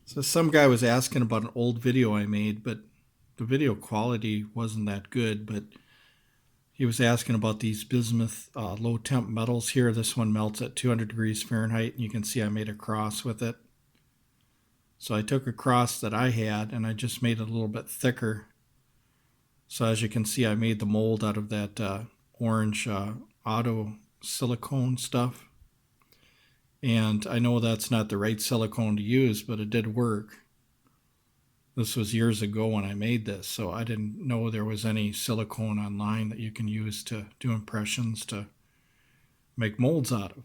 So some guy was asking about an old video I made, but the video quality wasn't that good. But he was asking about these bismuth low temp metals here. This one melts at 200 degrees Fahrenheit, and you can see I made a cross with it. So I took a cross that I had and I just made it a little bit thicker. So as you can see, I made the mold out of that orange auto silicone stuff. And I know that's not the right silicone to use, but it did work. This was years ago when I made this, so I didn't know there was any silicone online that you can use to do impressions to make molds out of.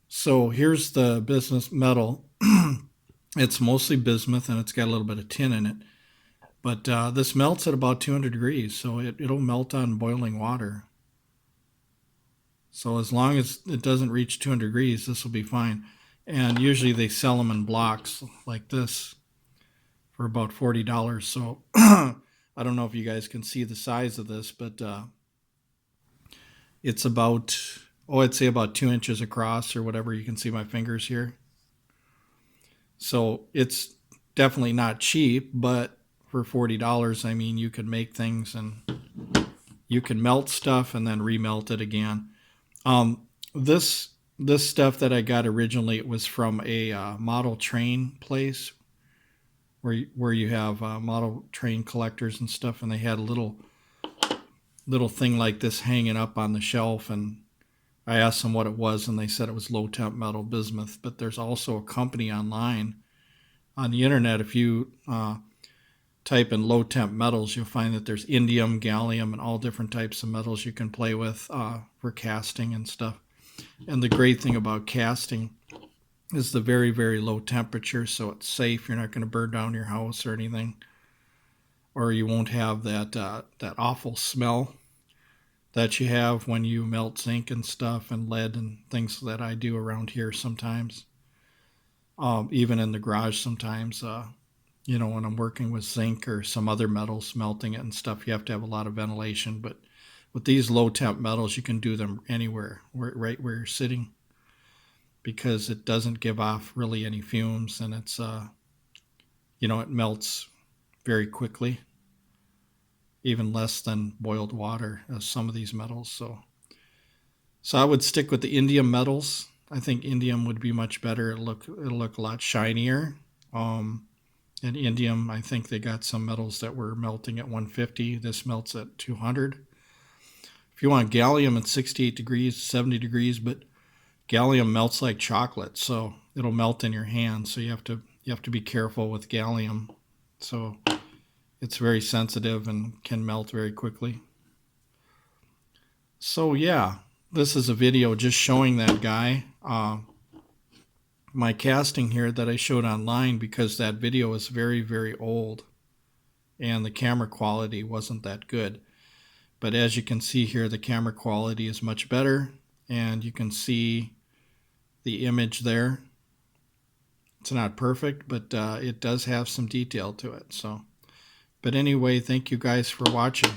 So here's the bismuth metal. It's mostly bismuth and it's got a little bit of tin in it. But this melts at about 200 degrees, so it'll melt on boiling water. So as long as it doesn't reach 200 degrees, this will be fine. And usually they sell them in blocks like this for about $40. So I don't know if you guys can see the size of this, but it's about, I'd say about 2 inches across or whatever. You can see my fingers here. So it's definitely not cheap, but for $40, I mean, you can make things and you can melt stuff and then remelt it again. This stuff that I got originally, it was from a model train place where you have model train collectors and stuff, and they had a little thing like this hanging up on the shelf, and I asked them what it was, and they said it was low temp metal bismuth. But there's also a company online on the internet. If you type in low temp metals, you'll find that there's indium, gallium, and all different types of metals you can play with for casting and stuff. And the great thing about casting is the very, very low temperature, so it's safe. You're not going to burn down your house or anything, or you won't have that awful smell that you have when you melt zinc and stuff and lead and things that I do around here sometimes. Even in the garage sometimes, when I'm working with zinc or some other metals, melting it and stuff, you have to have a lot of ventilation. But with these low temp metals, you can do them anywhere, right where you're sitting, because it doesn't give off really any fumes, and it's, it melts very quickly, even less than boiled water as some of these metals. So I would stick with the indium metals. I think indium would be much better. It'll look a lot shinier. And indium, I think they got some metals that were melting at 150. This melts at 200. If you want gallium at 68 degrees, 70 degrees, but gallium melts like chocolate, so it'll melt in your hand. So you have to be careful with gallium. So it's very sensitive and can melt very quickly. So yeah, this is a video just showing that guy. My casting here that I showed online, because that video is very, very old and the camera quality wasn't that good. But as you can see here, the camera quality is much better, and you can see the image there. It's not perfect, but it does have some detail to it. But anyway, thank you guys for watching.